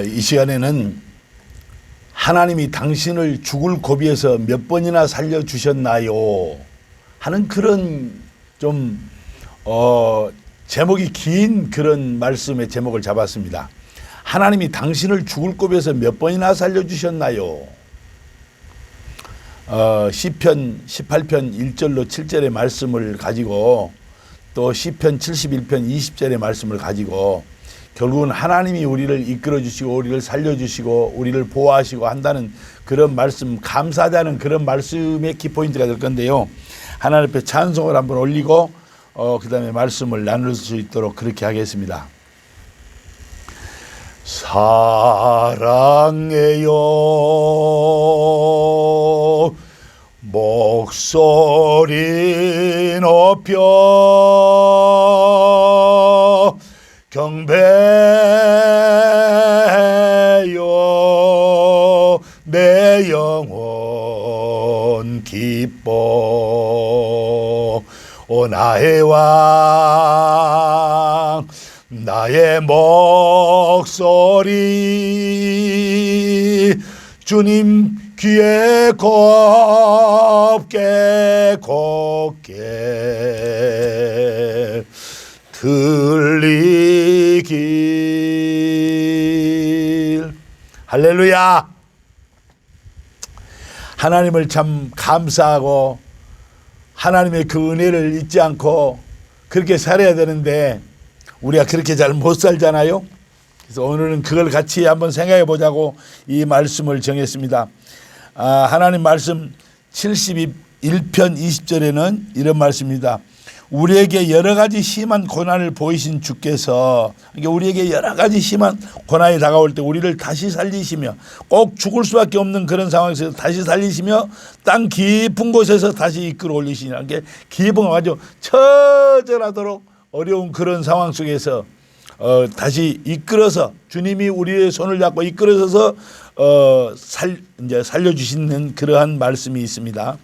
이 시간에는 하나님이 당신을 죽을 고비에서 몇 번이나 살려주셨나요? 하는 그런 좀 제목이 긴 그런 말씀의 제목을 잡았습니다. 하나님이 당신을 죽을 고비에서 몇 번이나 살려주셨나요? 시편 18편 1절로 7절의 말씀을 가지고 또 시편 71편 20절의 말씀을 가지고 결국은 하나님이 우리를 이끌어 주시고 우리를 살려주시고 우리를 보호하시고 한다는 그런 말씀, 감사하다는 그런 말씀의 키포인트가 될 건데요. 하나님 앞에 찬송을 한번 올리고 그 다음에 말씀을 나눌 수 있도록 그렇게 하겠습니다. 사랑해요 목소리 높여 경배요 내 영혼 기뻐 오 나의 왕 나의 목소리 주님 귀에 곱게 들리길. 할렐루야. 하나님을 참 감사하고 하나님의 그 은혜를 잊지 않고 그렇게 살아야 되는데 우리가 그렇게 잘 못 살잖아요. 그래서 오늘은 그걸 같이 한번 생각해 보자고 이 말씀을 정했습니다. 하나님 말씀 71편 20절에는 이런 말씀입니다. 우리에게 여러 가지 심한 고난을 보이신 주께서, 그러니까 우리에게 여러 가지 심한 고난이 다가올 때 우리를 다시 살리시며 꼭 죽을 수밖에 없는 그런 상황에서 다시 살리시며 땅 깊은 곳에서 다시 이끌어 올리시냐. 그러니까 깊은 아주 처절하도록 어려운 그런 상황 속에서 다시 이끌어서 주님이 우리의 손을 잡고 이끌어서 이제 살려주시는 그러한 말씀이 있습니다.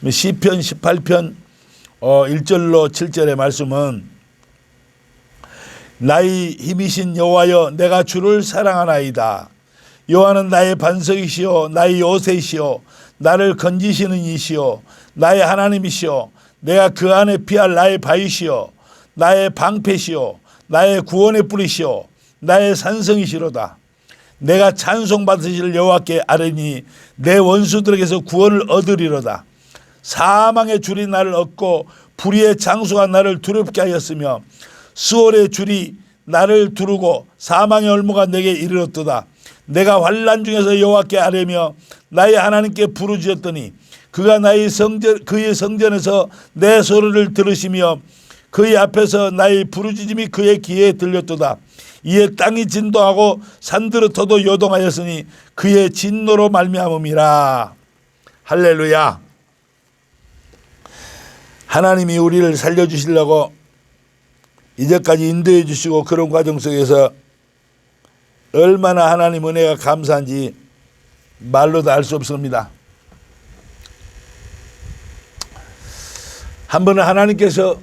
시편 18편 1절로 7절의 말씀은 나의 힘이신 여호와여 내가 주를 사랑하나이다. 여호와는 나의 반석이시오 나의 요새이시오 나를 건지시는 이시오 나의 하나님이시오 내가 그 안에 피할 나의 바위시오 나의 방패시오 나의 구원의 뿌리시오 나의 산성이시로다. 내가 찬송받으실 여호와께 아뢰니 내 원수들에게서 구원을 얻으리로다. 사망의 줄이 나를 얻고 불의의 장수가 나를 두렵게 하였으며 수월의 줄이 나를 두르고 사망의 얼무가 내게 이르렀도다. 내가 환난 중에서 여호와께 아뢰며 나의 하나님께 부르짖었더니 그가 그의 성전에서 내 소리를 들으시며 그의 앞에서 나의 부르짖음이 그의 귀에 들렸도다. 이에 땅이 진동하고 산들어터도 요동하였으니 그의 진노로 말미암음이라. 할렐루야. 하나님이 우리를 살려주시려고 이제까지 인도해 주시고 그런 과정 속에서 얼마나 하나님 은혜가 감사한지 말로도 알 수 없습니다. 한 번은 하나님께서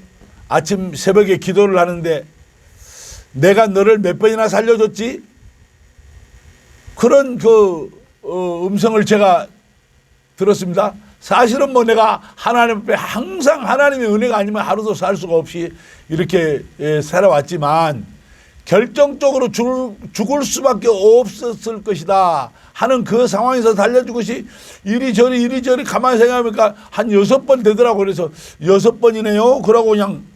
아침 새벽에 기도를 하는데 내가 너를 몇 번이나 살려줬지? 그런 음성을 제가 들었습니다. 사실은 내가 하나님 앞에 항상 하나님의 은혜가 아니면 하루도 살 수가 없이 이렇게 살아왔지만 결정적으로 죽을 수밖에 없었을 것이다 하는 그 상황에서 살려준 것이 이리저리 가만히 생각하니까 한 6번 되더라고. 그래서 6번이네요. 그러고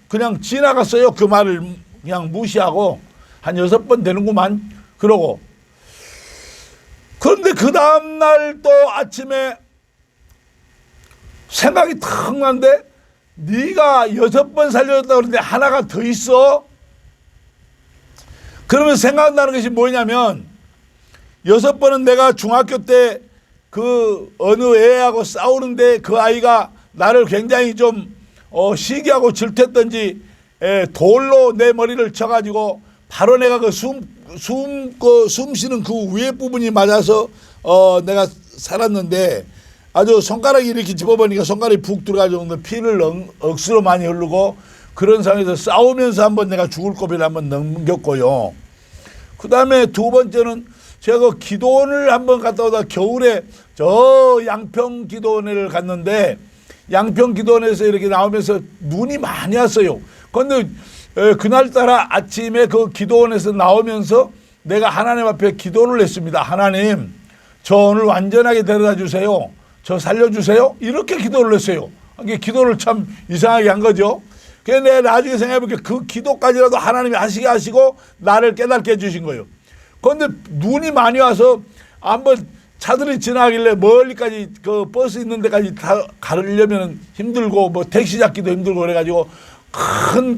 그냥 지나갔어요. 그 말을 그냥 무시하고 한 6번 되는구만. 그러고 그런데 그 다음날 또 아침에 생각이 탁 나는데 네가 6번 살려줬다 그러는데 하나가 더 있어. 그러면 생각나는 것이 뭐냐면 6번은 내가 중학교 때 그 어느 애하고 싸우는데 그 아이가 나를 굉장히 좀 시기하고 질투했던지 돌로 내 머리를 쳐가지고 바로 내가 숨 쉬는 그 위에 부분이 맞아서 내가 살았는데 아주 손가락이 이렇게 집어보니까 손가락이 푹 들어가지고 피를 억수로 많이 흐르고 그런 상황에서 싸우면서 한번 내가 죽을 고비를 한번 넘겼고요. 그 다음에 두 번째는 제가 기도원을 한번 갔다 오다 겨울에 저 양평 기도원을 갔는데 양평 기도원에서 이렇게 나오면서 눈이 많이 왔어요. 그런데 그날따라 아침에 그 기도원에서 나오면서 내가 하나님 앞에 기도를 했습니다. 하나님, 저 오늘 완전하게 데려다 주세요. 저 살려주세요. 이렇게 기도를 했어요. 이게 기도를 참 이상하게 한 거죠. 그래서 내가 나중에 생각해보니까 그 기도까지라도 하나님이 하시게 하시고 나를 깨닫게 해주신 거예요. 그런데 눈이 많이 와서 한번 차들이 지나가길래 멀리까지 그 버스 있는 데까지 다 가려면 힘들고 뭐 택시 잡기도 힘들고 그래가지고 큰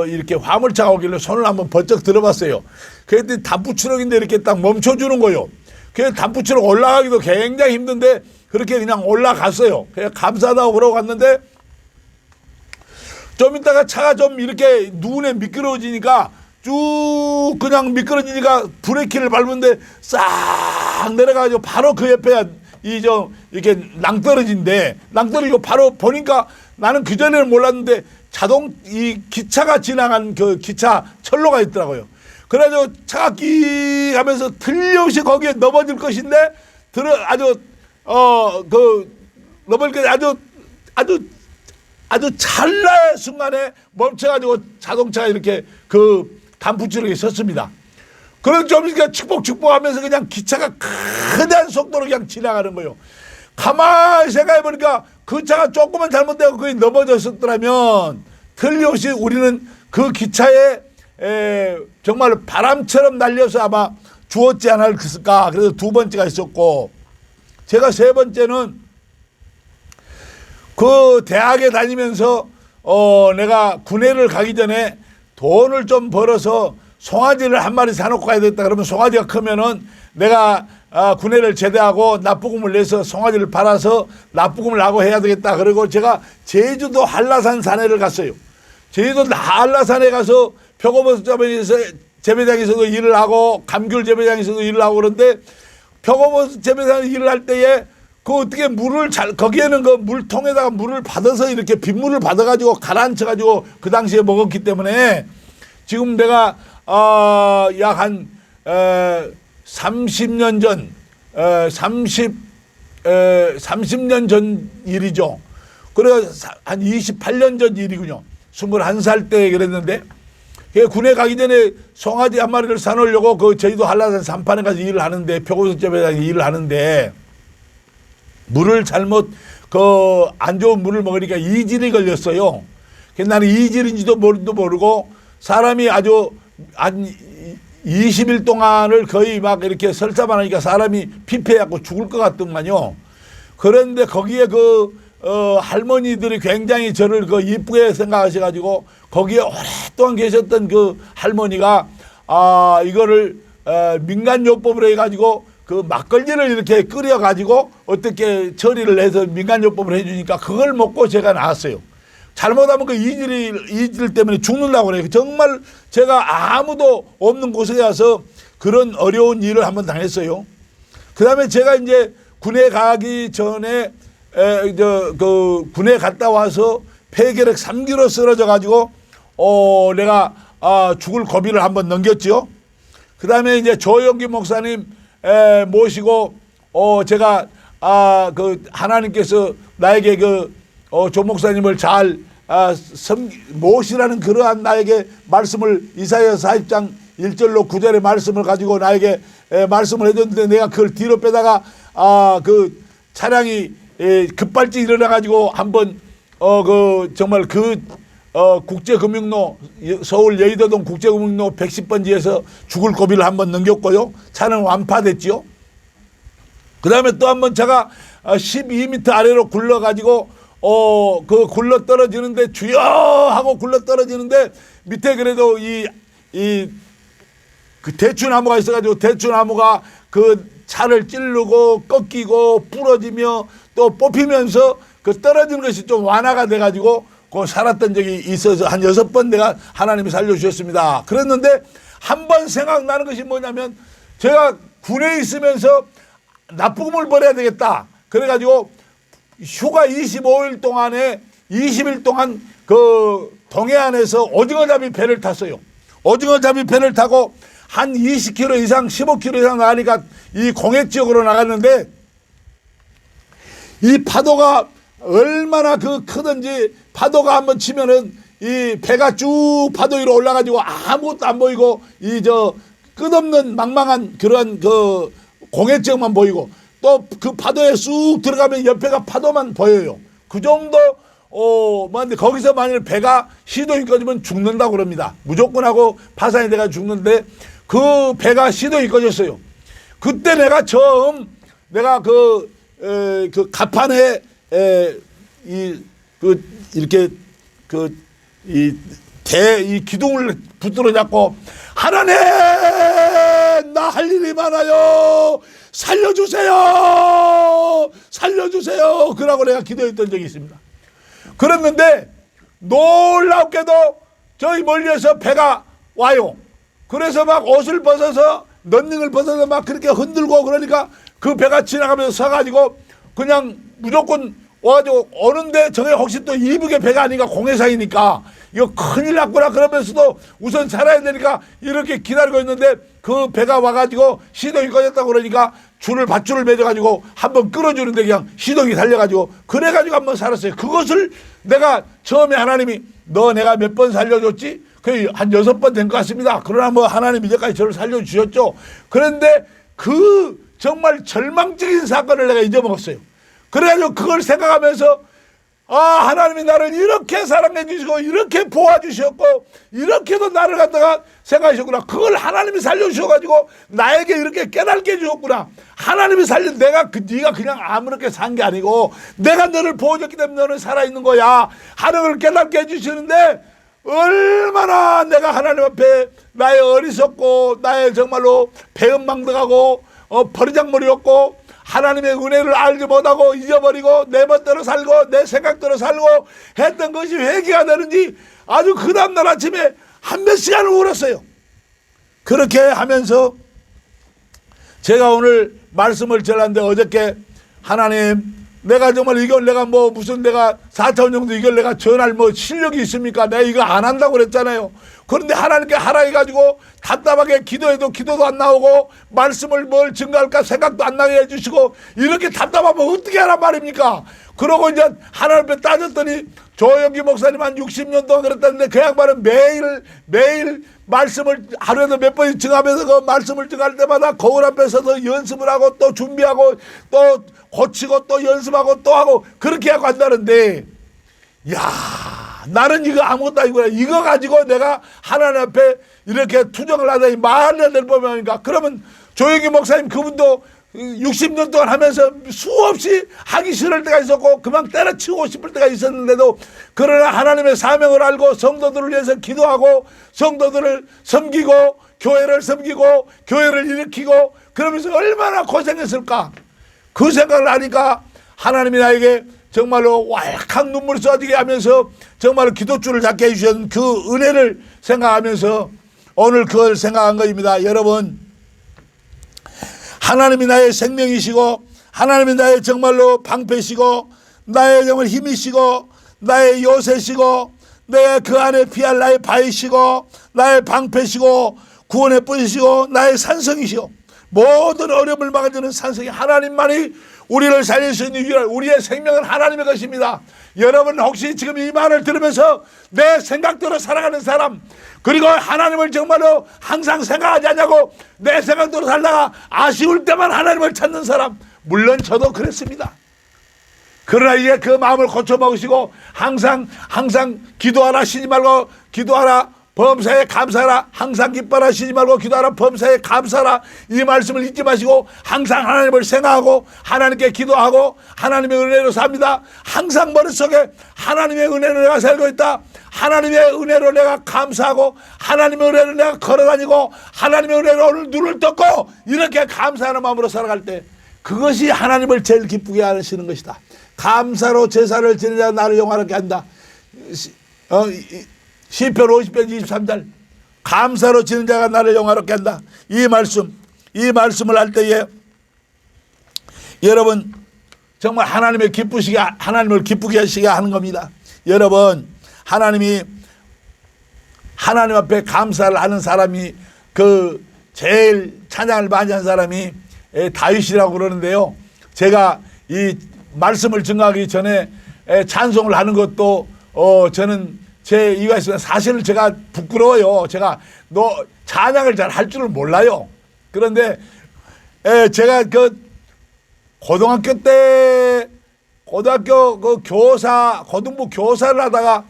이렇게 화물차가 오길래 손을 한번 번쩍 들어봤어요. 그랬더니 단풍추럭인데 이렇게 딱 멈춰주는 거예요. 그래서 단풍추럭 올라가기도 굉장히 힘든데 그렇게 그냥 올라갔어요. 그냥 감사하다고 그러고 갔는데 좀 있다가 차가 좀 이렇게 눈에 미끄러워지니까 쭉 그냥 미끄러지니까 브레이크를 밟는데 싹 내려가지고 바로 그 옆에 이렇게 낭떠러진데 낭떠러지고 바로 보니까 나는 그전에는 몰랐는데 이 기차가 지나간 그 기차 철로가 있더라고요. 그래가지고 차가 끼 하면서 틀림없이 거기에 넘어질 것인데 넘어질 게 아주 찰나의 순간에 멈춰가지고 자동차가 이렇게 그 단풍추럭에 섰습니다. 그런 좀 이렇게 축복하면서 그냥 기차가 크단 속도로 그냥 지나가는 거예요. 가만히 생각해보니까 그 차가 조금만 잘못되고 거기 넘어졌었더라면 틀림없이 우리는 그 기차에 정말 바람처럼 날려서 아마 죽었지 않았을까. 그래서 두 번째가 있었고, 제가 세 번째는 그 대학에 다니면서 내가 군회를 가기 전에 돈을 좀 벌어서 송아지를 한 마리 사놓고 가야 되겠다. 그러면 송아지가 크면은 내가 군회를 제대하고 납부금을 내서 송아지를 팔아서 납부금을 나고 해야 되겠다. 그리고 제가 제주도 한라산 산에를 갔어요. 제주도 한라산에 가서 표고버섯 재배장에서도 일을 하고 감귤 재배장에서도 일을 하고 그런데 표고버섯 재배장 일을 할 때에 그 어떻게 거기에는 그 물통에다가 물을 받아서 이렇게 빗물을 받아가지고 가라앉혀가지고 그 당시에 먹었기 때문에 지금 내가 약 한 30년 전 30년 전 일이죠. 그래서 한 28년 전 일이군요. 21살 때 그랬는데 군에 가기 전에 송아지 한 마리를 사놓으려고 그 제주도 한라산 산판에 가서 일을 하는데 표고버섯집에서 일을 하는데 물을 잘못 안 좋은 물을 먹으니까 이질이 걸렸어요. 그래서 나는 이질인지도 모르고 사람이 아주 한 20일 동안을 거의 막 이렇게 설사만 하니까 사람이 피폐해갖고 죽을 것 같더만요. 그런데 거기에 할머니들이 굉장히 저를 이쁘게 생각하셔가지고 거기에 오랫동안 계셨던 그 할머니가 이거를 민간요법으로 해가지고 그 막걸리를 이렇게 끓여가지고 어떻게 처리를 해서 민간요법을 해주니까 그걸 먹고 제가 나왔어요. 잘못하면 그 이질 때문에 죽는다고 그래요. 정말 제가 아무도 없는 곳에 가서 그런 어려운 일을 한번 당했어요. 그 다음에 제가 이제 군에 가기 전에 군에 갔다 와서 폐결핵 3기로 쓰러져 가지고 내가 죽을 고비를 한번 넘겼죠. 그 다음에 이제 조영기 목사님 모시고 제가 하나님께서 나에게 조 목사님을 잘 모시라는 그러한 나에게 말씀을 이사야 40장 1절로 9절의 말씀을 가지고 나에게 말씀을 해줬는데 내가 그걸 뒤로 빼다가 그 차량이 급발진 일어나 가지고 한번 정말 국제금융로 서울 여의도동 국제금융로 110번지에서 죽을 고비를 한번 넘겼고요. 차는 완파됐죠. 그 다음에 또 한번 차가 12m 아래로 굴러가지고 굴러 떨어지는데 주여 하고 굴러 떨어지는데 밑에 그래도 그 대추나무가 있어가지고 대추나무가 그 차를 찌르고 꺾이고 부러지며 또 뽑히면서 그 떨어지는 것이 좀 완화가 돼가지고 살았던 적이 있어서 한 6번 내가 하나님이 살려주셨습니다. 그랬는데 한 번 생각나는 것이 뭐냐면 제가 군에 있으면서 납부금을 벌어야 되겠다. 그래가지고 휴가 25일 동안에 20일 동안 그 동해안에서 오징어잡이 배를 탔어요. 오징어잡이 배를 타고 한 20km 이상 15km 이상 나가니까 이 공해 지역으로 나갔는데 이 파도가 얼마나 그 크든지 파도가 한번 치면은 이 배가 쭉 파도 위로 올라가지고 아무것도 안 보이고 이 저 끝없는 망망한 그런 그 공해 지역만 보이고 또 그 파도에 쑥 들어가면 옆에가 파도만 보여요. 그 정도 뭐한데 거기서 만일 배가 시동이 꺼지면 죽는다고 그럽니다. 무조건 하고 파산이 돼가 죽는데 그 배가 시동이 꺼졌어요. 그때 내가 처음 내가 그 갑판에 이렇게 이 기둥을 붙들어 잡고 하나님 나 할 일이 많아요. 살려주세요. 살려주세요. 그러고 내가 기도했던 적이 있습니다. 그랬는데 놀랍게도 저희 멀리에서 배가 와요. 그래서 막 옷을 벗어서 런닝을 벗어서 막 그렇게 흔들고 그러니까 그 배가 지나가면서 서가지고 그냥 무조건 와가지고 오는데 저게 혹시 또 이북의 배가 아니니까 공해상이니까 이거 큰일 났구나 그러면서도 우선 살아야 되니까 이렇게 기다리고 있는데 그 배가 와가지고 시동이 꺼졌다고 그러니까 밧줄을 매줘가지고 한번 끌어주는데 그냥 시동이 달려가지고 그래가지고 한번 살았어요. 그것을 내가 처음에 하나님이 너 내가 몇 번 살려줬지? 거의 한 6번 된 것 같습니다. 그러나 뭐 하나님 이제까지 저를 살려주셨죠. 그런데 그 정말 절망적인 사건을 내가 잊어먹었어요. 그래가지고 그걸 생각하면서 하나님이 나를 이렇게 사랑해 주시고 이렇게 도와주셨고 이렇게도 나를 갖다가 생각하셨구나. 그걸 하나님이 살려주셔가지고 나에게 이렇게 깨닫게 해주셨구나. 하나님이 네가 그냥 아무렇게 산 게 아니고 내가 너를 보호줬기 때문에 너는 살아있는 거야. 하나님을 깨닫게 해주시는데 얼마나 내가 하나님 앞에 나의 어리석고 나의 정말로 배은망덕하고 버리장머리였고 하나님의 은혜를 알지 못하고 잊어버리고 내 멋대로 살고 내 생각대로 살고 했던 것이 회개가 되는지 아주 그 다음날 아침에 한 몇 시간을 울었어요. 그렇게 하면서 제가 오늘 말씀을 전하는데 어저께 하나님 내가 정말 이걸 내가 뭐 무슨 내가 4차원 정도 이걸 내가 전할 뭐 실력이 있습니까? 내가 이거 안 한다고 그랬잖아요. 그런데 하나님께 하라 해가지고 답답하게 기도해도 기도도 안 나오고 말씀을 뭘 증거할까 생각도 안 나게 해주시고 이렇게 답답하면 어떻게 하란 말입니까? 그러고 이제 하나님 앞에 따졌더니 조영기 목사님 한 60년 동안 그랬다는데 그 양반은 매일 말씀을 하루에도 몇 번 증하면서 그 말씀을 증할 때마다 거울 앞에서도 연습을 하고 또 준비하고 또 고치고 또 연습하고 또 하고 그렇게 하고 한다는데 야 나는 이거 아무것도 아니구나. 이거 가지고 내가 하나님 앞에 이렇게 투정을 하다니 말을 안 되는 법이니까 그러면 조영기 목사님 그분도 60년 동안 하면서 수없이 하기 싫을 때가 있었고 그만 때려치우고 싶을 때가 있었는데도 그러나 하나님의 사명을 알고 성도들을 위해서 기도하고 성도들을 섬기고 교회를 섬기고 교회를 일으키고 그러면서 얼마나 고생했을까. 그 생각을 하니까 하나님이 나에게 정말로 왈칵 눈물이 쏟아지게 하면서 정말로 기도줄을 잡게 해주신 그 은혜를 생각하면서 오늘 그걸 생각한 것입니다. 여러분 하나님이 나의 생명이시고 하나님이 나의 정말로 방패시고 나의 정말 힘이시고 나의 요새시고 내 그 안에 피할 나의 바위시고 나의 방패시고 구원의 뿌리시고 나의 산성이시오. 모든 어려움을 막아주는 산성이 하나님만이 우리를 살릴 수 있는 유일한 우리의 생명은 하나님의 것입니다. 여러분 혹시 지금 이 말을 들으면서 내 생각대로 살아가는 사람 그리고 하나님을 정말로 항상 생각하지 않냐고 내 생각대로 살다가 아쉬울 때만 하나님을 찾는 사람 물론 저도 그랬습니다. 그러나 이제 그 마음을 고쳐먹으시고 항상 기도하라 쉬지 말고 기도하라 범사에 감사하라 항상 기뻐라 쉬지 말고 기도하라 범사에 감사하라 이 말씀을 잊지 마시고 항상 하나님을 생각하고 하나님께 기도하고 하나님의 은혜로 삽니다. 항상 머릿속에 하나님의 은혜로 내가 살고 있다. 하나님의 은혜로 내가 감사하고 하나님의 은혜로 내가 걸어다니고 하나님의 은혜로 오늘 눈을 떴고 이렇게 감사하는 마음으로 살아갈 때 그것이 하나님을 제일 기쁘게 하시는 것이다. 감사로 제사를 지내자 나를 영화롭게 한다. 시편 50편 23절 감사로 지는 자가 나를 영화롭게 한다. 이 말씀을 할 때에 여러분 정말 하나님을 기쁘게 하시게 하는 겁니다. 여러분 하나님이 하나님 앞에 감사를 하는 사람이 그 제일 찬양을 많이 한 사람이 다윗이라고 그러는데요. 제가 이 말씀을 증거하기 전에 찬송을 하는 것도 저는 제 이유가 있어요. 사실은 제가 부끄러워요. 제가 찬양을 잘 할 줄을 몰라요. 그런데 제가 그 고등학교 그 고등부 교사를 하다가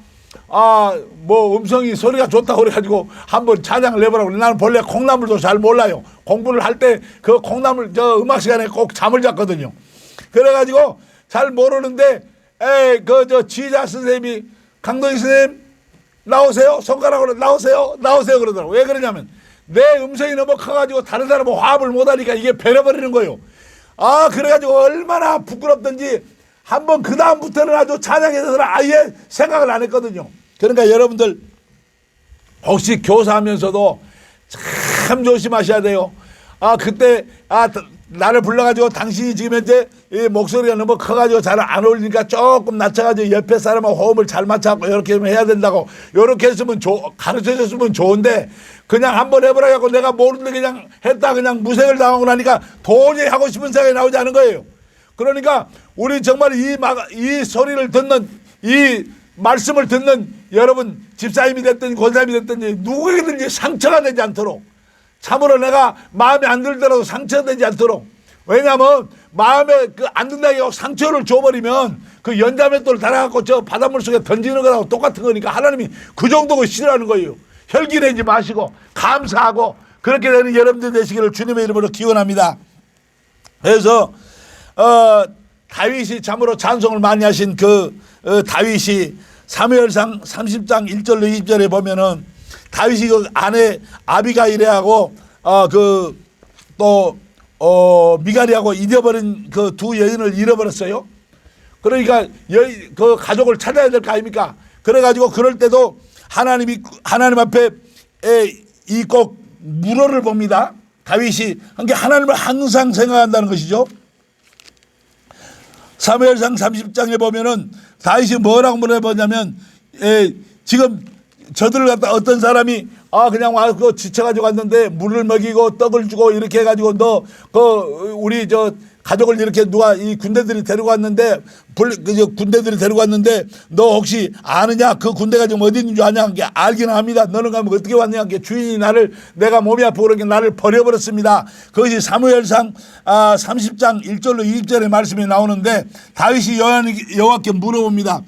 뭐 음성이 소리가 좋다고 그래가지고 한번 찬양을 내보라고. 나는 본래 콩나물도 잘 몰라요. 공부를 할 때 그 콩나물 음악 시간에 꼭 잠을 잤거든요. 그래가지고 잘 모르는데 지휘자 선생님이 강동희 선생님 나오세요. 손가락으로 나오세요 그러더라고. 왜 그러냐면 내 음성이 너무 커가지고 다른 사람은 화합을 못하니까 이게 배려버리는 거예요. 그래가지고 얼마나 부끄럽던지 한번 그 다음부터는 아주 찬양에 대해서는 아예 생각을 안 했거든요. 그러니까 여러분들 혹시 교사하면서도 참 조심하셔야 돼요. 그때 나를 불러가지고 당신이 지금 현재 이 목소리가 너무 커가지고 잘 안 어울리니까 조금 낮춰가지고 옆에 사람하고 호흡을 잘 맞춰갖고 이렇게 해야 된다고, 이렇게 했으면 가르쳐줬으면 좋은데 그냥 한번 해보라 하고 내가 모르는데 그냥 했다 그냥 무색을 당하고 나니까 도저히 하고 싶은 생각이 나오지 않은 거예요. 그러니까 우리 정말 이 소리를 듣는, 이 말씀을 듣는 여러분, 집사님이 됐든 권사님이 됐든 누구에게든지 상처가 되지 않도록, 참으로 내가 마음에 안 들더라도 상처되지 않도록. 왜냐하면 마음에 안 든다고 상처를 줘버리면 그 연자맷돌을 달아갖고 저 바닷물 속에 던지는 거하고 똑같은 거니까 하나님이 그 정도가 싫어하는 거예요. 혈기 내지 마시고 감사하고 그렇게 되는 여러분들 되시기를 주님의 이름으로 기원합니다. 그래서 다윗이 참으로 찬송을 많이 하신 다윗이 사무엘상 30장 1절로 20절에 보면은 다윗이 그 아내 아비가일하고 미갈이하고 잃어버린 그 두 여인을 잃어버렸어요. 그러니까 그 가족을 찾아야 될 거 아닙니까? 그래가지고 그럴 때도 하나님 앞에 꼭 물어를 봅니다. 다윗이 그러니까 하나님을 항상 생각한다는 것이죠. 사무엘상 30장에 보면은 다윗이 뭐라고 물어보냐면 지금 저들을 갖다 어떤 사람이 그냥 와서 지쳐가지고 왔는데 물을 먹이고 떡을 주고 이렇게 해가지고 우리 가족을 이렇게 누가 이 군대들이 데리고 왔는데 너 혹시 아느냐? 그 군대가 지금 어디 있는 줄 아냐? 알기는 합니다. 너는 가면 어떻게 왔냐? 주인이 내가 몸이 아프고 그러니까 나를 버려버렸습니다. 그것이 사무엘상 30장 1절로 20절의 말씀이 나오는데 다윗이 여호와께 물어봅니다.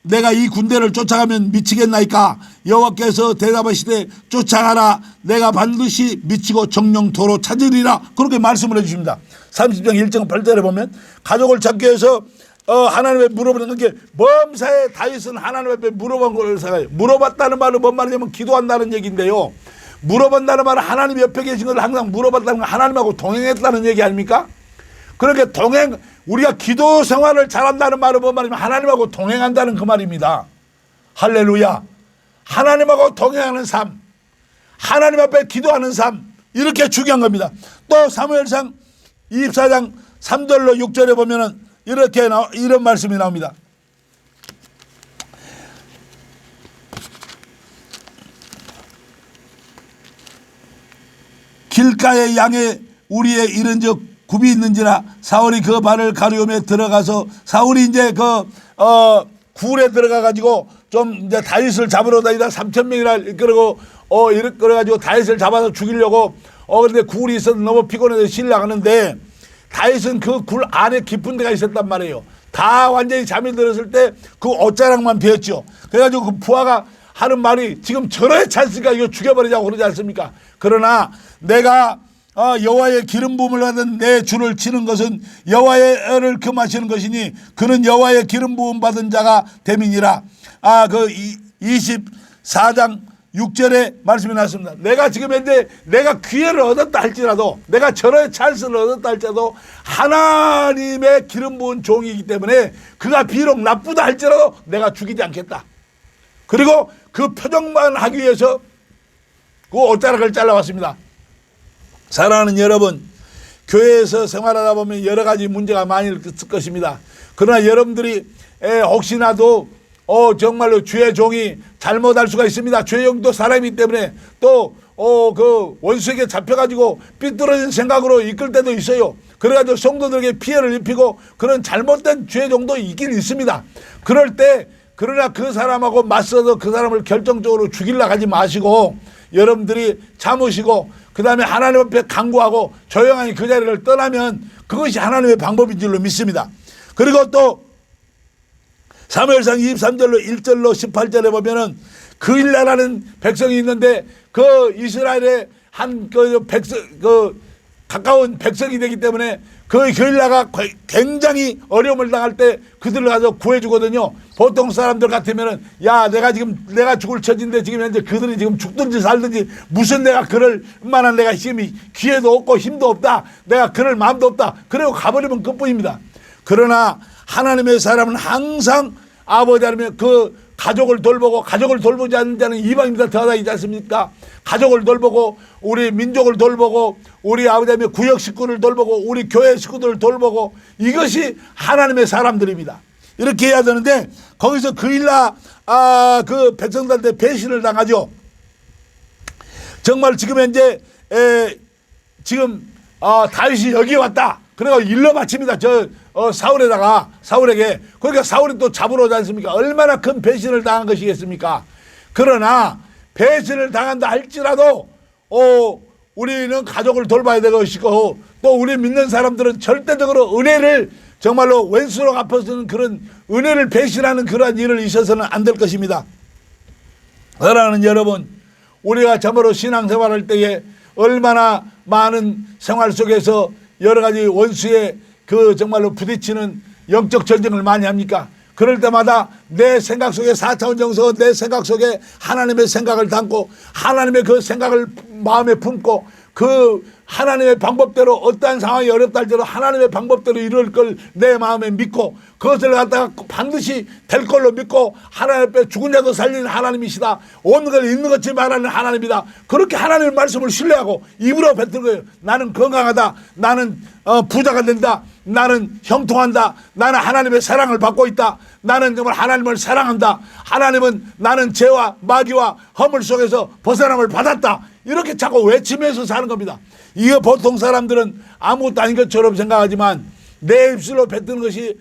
내가 이 군대를 쫓아가면 미치겠나이까? 여호와께서 대답하시되 쫓아가라. 내가 반드시 미치고 정령토로 찾으리라. 그렇게 말씀을 해주십니다. 30장 1절 8절에 보면 가족을 찾기 위해서 하나님께 물어보는 게 범사에 다윗은 하나님 앞에 물어본 걸 생각해요. 물어봤다는 말은 뭔 말이냐면 기도한다는 얘기인데요. 물어본다는 말은 하나님 옆에 계신 걸 항상 물어봤다는 건 하나님하고 동행했다는 얘기 아닙니까? 그렇게 우리가 기도 생활을 잘한다는 말은 뭔 말이냐면 하나님하고 동행한다는 그 말입니다. 할렐루야. 하나님하고 동행하는 삶, 하나님 앞에 기도하는 삶, 이렇게 중요한 겁니다. 또 사무엘상 24장 3절로 6절에 보면은 이런 말씀이 나옵니다. 길가의 양에 우리의 이른즉 굽이 있는지라 사울이 그 발을 가리우며 들어가서 사울이 이제 굴에 들어가가지고 좀 이제 다윗을 잡으러 다니다 3,000명이나 이끌고 그래가지고 다윗을 잡아서 죽이려고 근데 굴이 있어서 너무 피곤해서 실려가는데 다윗은 그 굴 안에 깊은 데가 있었단 말이에요. 다 완전히 잠이 들었을 때 그 옷자락만 비었죠. 그래가지고 그 부하가 하는 말이 지금 저러에 찼으니까 이거 죽여버리자고 그러지 않습니까? 그러나 내가 여호와의 기름 부음을 받은 내 주를 치는 것은 여호와의 애를 금하시는 것이니 그는 여호와의 기름 부음 받은 자가 됨이니라. 24장 6절에 말씀이 나왔습니다. 내가 지금 현재 내가 기회를 얻었다 할지라도, 내가 절호의 찬스를 얻었다 할지라도 하나님의 기름 부은 종이기 때문에 그가 비록 나쁘다 할지라도 내가 죽이지 않겠다. 그리고 그 표정만 하기 위해서 그 옷자락을 잘라왔습니다. 사랑하는 여러분, 교회에서 생활하다 보면 여러 가지 문제가 많이 있을 것입니다. 그러나 여러분들이 혹시나도 정말로 주의 종이 잘못할 수가 있습니다. 주의 종도 사람이기 때문에 또 그 원수에게 잡혀가지고 삐뚤어진 생각으로 이끌 때도 있어요. 그래가지고 성도들에게 피해를 입히고 그런 잘못된 주의 종도 있긴 있습니다. 그럴 때 그러나 그 사람하고 맞서서 그 사람을 결정적으로 죽이려고 하지 마시고 여러분들이 참으시고 그 다음에 하나님 앞에 간구하고 조용히 그 자리를 떠나면 그것이 하나님의 방법인 줄로 믿습니다. 그리고 또 사무엘상 23절로 1절로 18절에 보면은 그일라라는 백성이 있는데 그 이스라엘의 한 그 백성 그 가까운 백성이 되기 때문에 그 그일라가 굉장히 어려움을 당할 때 그들을 가서 구해주거든요. 보통 사람들 같으면은 야 내가 죽을 처지인데 지금 현재 그들이 지금 죽든지 살든지 무슨 내가 그럴 만한 내가 지금 기회도 없고 힘도 없다. 내가 그럴 마음도 없다. 그리고 가버리면 그뿐입니다. 그러나 하나님의 사람은 항상 아버지 하나님 그 가족을 돌보고 가족을 돌보지 않는 자는 이방인보다 더하다 있지 않습니까? 가족을 돌보고 우리 민족을 돌보고 우리 아버지 하나님의 구역 식구를 돌보고 우리 교회 식구들을 돌보고 이것이 하나님의 사람들입니다. 이렇게 해야 되는데 거기서 그일라 그 백성들한테 배신을 당하죠. 정말 지금 현재 지금 다윗이 여기 왔다. 그래서 일러 바칩니다. 사울에게. 그러니까 사울이 또 잡으러 오지 않습니까? 얼마나 큰 배신을 당한 것이겠습니까? 그러나 배신을 당한다 할지라도 우리는 가족을 돌봐야 될 것이고 또 우리 믿는 사람들은 절대적으로 은혜를 정말로 왼수로 갚아서는 그런 은혜를 배신하는 그러한 일을 있어서는 안 될 것입니다. 사랑하는 여러분, 우리가 참으로 신앙생활할 때에 얼마나 많은 생활 속에서 여러 가지 원수의 그 정말로 부딪히는 영적 전쟁을 많이 합니까? 그럴 때마다 내 생각 속에 4차원 정서 내 생각 속에 하나님의 생각을 담고 하나님의 그 생각을 마음에 품고 그 하나님의 방법대로 어떠한 상황이 어렵다 할지라도 하나님의 방법대로 이룰 걸 내 마음에 믿고 그것을 갖다가 반드시 될 걸로 믿고 하나님 앞에 죽은 자도 살리는 하나님이시다. 온 걸 있는 것처럼 말하는 하나님이다. 그렇게 하나님의 말씀을 신뢰하고 입으로 뱉는 거예요. 나는 건강하다. 나는 부자가 된다. 나는 형통한다. 나는 하나님의 사랑을 받고 있다. 나는 정말 하나님을 사랑한다. 하나님은 나는 죄와 마귀와 허물 속에서 벗어남을 받았다. 이렇게 자꾸 외치면서 사는 겁니다. 이거 보통 사람들은 아무것도 아닌 것처럼 생각하지만 내 입술로 뱉는 것이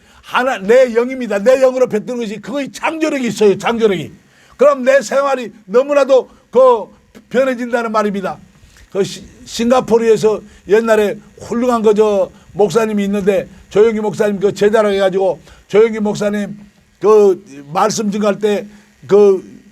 내 영입니다. 내 영으로 뱉는 것이 그거의 창조력이 있어요. 창조력이. 그럼 내 생활이 너무나도 변해진다는 말입니다. 싱가포르에서 옛날에 훌륭한 목사님이 있는데 조영기 목사님 제자라고 해가지고 조영기 목사님 말씀 증거할 때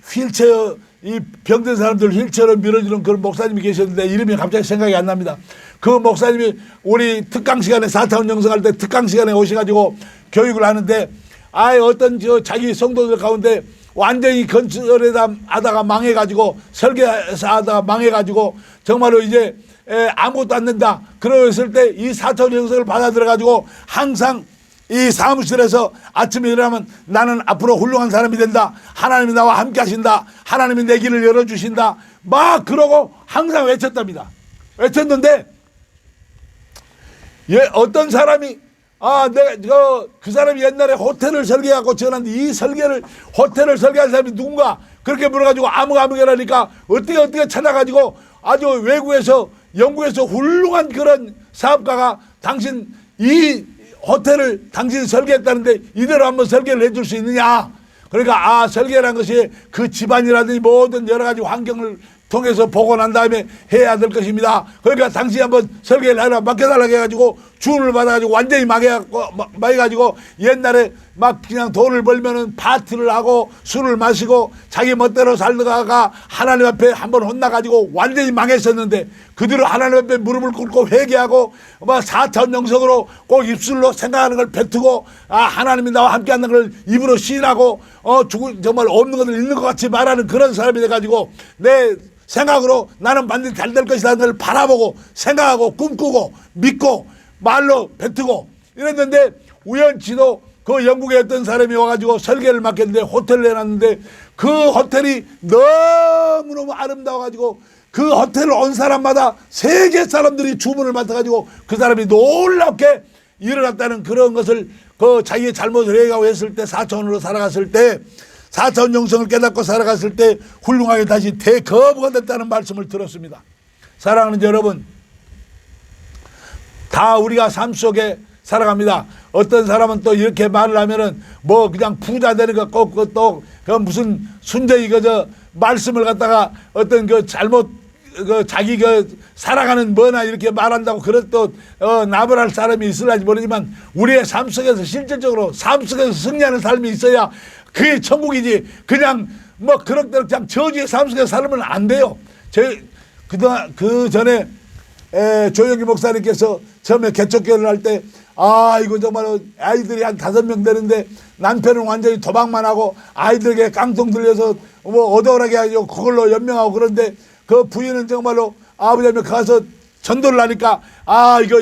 휠체어 이 병든 사람들 휠체어로 밀어주는 그런 목사님이 계셨는데 이름이 갑자기 생각이 안 납니다. 그 목사님이 우리 특강 시간에 4차원 영성할 때 특강 시간에 오셔가지고 교육을 하는데 어떤 자기 성도들 가운데 완전히 건설에다 하다가 망해가지고 설계해서 하다가 망해가지고 정말로 이제 아무것도 안 된다. 그러했을 때 이 4차원 영성을 받아들여가지고 항상 이 사무실에서 아침에 일어나면 나는 앞으로 훌륭한 사람이 된다. 하나님이 나와 함께 하신다. 하나님이 내 길을 열어주신다. 막 그러고 항상 외쳤답니다. 외쳤는데 어떤 사람이 그 사람이 옛날에 호텔을 설계하고 전화했는데 이 호텔을 설계한 사람이 누군가 그렇게 물어가지고 아무개라니까 어떻게 찾아가지고 아주 외국에서 영국에서 훌륭한 그런 사업가가 당신 이 호텔을 당신이 설계했다는데 이대로 한번 설계를 해줄 수 있느냐. 그러니까 설계라는 것이 그 집안이라든지 모든 여러 가지 환경을 통해서 보고 난 다음에 해야 될 것입니다. 그러니까 당신이 한번 설계를 하라 맡겨달라고 해가지고 주문을 받아가지고 완전히 망해가지고 옛날에 막 그냥 돈을 벌면은 파티를 하고 술을 마시고 자기 멋대로 살다가 하나님 앞에 한번 혼나가지고 완전히 망했었는데 그대로 하나님 앞에 무릎을 꿇고 회개하고 4차원 영성으로 꼭 입술로 생각하는 걸 뱉고 하나님이 나와 함께 하는 걸 입으로 시인하고 정말 없는 것을 있는 것 같이 말하는 그런 사람이 돼가지고 내 생각으로 나는 반드시 잘 될 것이라는 걸 바라보고 생각하고 꿈꾸고 믿고 말로 뱉고 이랬는데 우연치도 그 영국에 어떤 사람이 와가지고 설계를 맡겼는데 호텔을 해놨는데 그 호텔이 너무너무 아름다워가지고 그 호텔을 온 사람마다 세계 사람들이 주문을 맡아가지고 그 사람이 놀랍게 일어났다는 그런 것을 자기의 잘못을 해가고 했을 때 4차원으로 살아갔을 때 4차원 영성을 깨닫고 살아갔을 때 훌륭하게 다시 대거부가 됐다는 말씀을 들었습니다. 사랑하는 여러분, 다 우리가 삶 속에 살아갑니다. 어떤 사람은 또 이렇게 말을 하면은 뭐 그냥 부자 되는 것 같고 또 그 무슨 순전히 그저 말씀을 갖다가 어떤 그 잘못 그 자기 그 살아가는 뭐나 이렇게 말한다고 그런 또 나불할 사람이 있을지 모르지만 우리의 삶 속에서 실질적으로 삶 속에서 승리하는 삶이 있어야 그게 천국이지. 그냥 뭐 그럭저럭 그냥 저주의 삶 속에서 살면 안 돼요. 그동안 그 전에 조영기 목사님께서 처음에 개척교회를 할 때 이거 정말 아이들이 한 5명 되는데 남편은 완전히 도박만 하고 아이들에게 깡통 들려서 뭐 얻어오라게 하고 그걸로 연명하고 그런데 그 부인은 정말로 아버지 가서 전도를 하니까 이거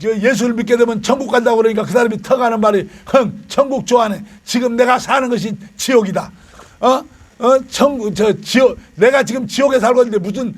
예수를 믿게 되면 천국 간다고 그러니까 그 사람이 턱하는 말이 천국 좋아하네. 지금 내가 사는 것이 지옥이다. 지옥 내가 지금 지옥에 살고 있는데 무슨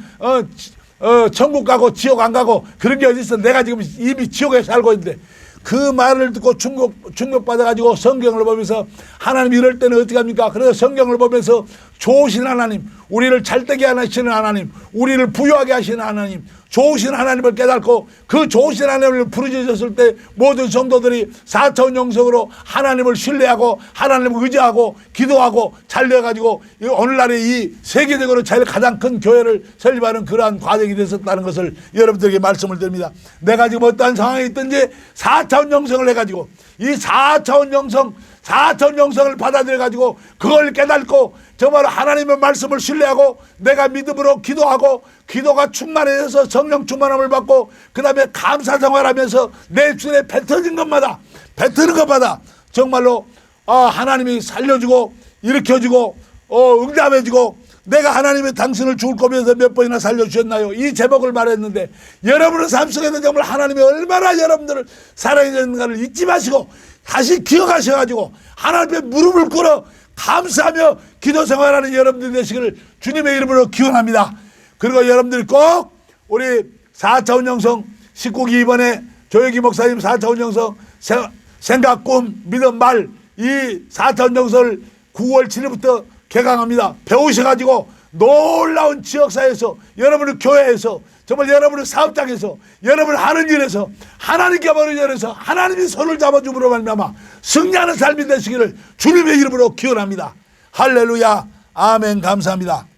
천국 가고 지옥 안 가고 그런 게 어디 있어. 내가 지금 이미 지옥에 살고 있는데 그 말을 듣고 충격받아가지고 성경을 보면서 하나님 이럴 때는 어떻게 합니까? 그래서 성경을 보면서 좋으신 하나님, 우리를 잘되게 하시는 하나님, 우리를 부유하게 하시는 하나님, 좋으신 하나님을 깨닫고 그 좋으신 하나님을 부르짖었을 때 모든 성도들이 4차원 영성으로 하나님을 신뢰하고 하나님을 의지하고 기도하고 잘 되어가지고 오늘날의 이 세계적으로 제일 가장 큰 교회를 설립하는 그러한 과정이 됐었다는 것을 여러분들에게 말씀을 드립니다. 내가 지금 어떠한 상황이 있든지 4차원 영성을 해가지고 이 4차원 영성을 받아들여가지고 그걸 깨닫고 정말 하나님의 말씀을 신뢰하고 내가 믿음으로 기도하고 기도가 충만해져서 성령 충만함을 받고 그 다음에 감사 생활하면서 내 주에 뱉어진 것마다 정말로 하나님이 살려주고 일으켜주고 응답해주고 내가 하나님의 당신을 죽을 거면서 몇 번이나 살려주셨나요? 이 제목을 말했는데 여러분의 삶 속에는 정말 하나님이 얼마나 여러분들을 사랑해주는가를 잊지 마시고 다시 기억하셔가지고 하나님 앞에 무릎을 꿇어 감사하며 기도 생활하는 여러분들이 되시기를 주님의 이름으로 기원합니다. 그리고 여러분들이 꼭 우리 4차원 영성 19기 이번에 조영기 목사님 4차원 영성 생각, 꿈, 믿음, 말 이 4차원 영성을 9월 7일부터 개강합니다. 배우셔가지고 놀라운 지역사회에서 여러분의 교회에서 정말 여러분의 사업장에서 여러분 하는 일에서 하나님께 버리면서 하나님이 손을 잡아줌으로 말미암아 승리하는 삶이 되시기를 주님의 이름으로 기원합니다. 할렐루야. 아멘. 감사합니다.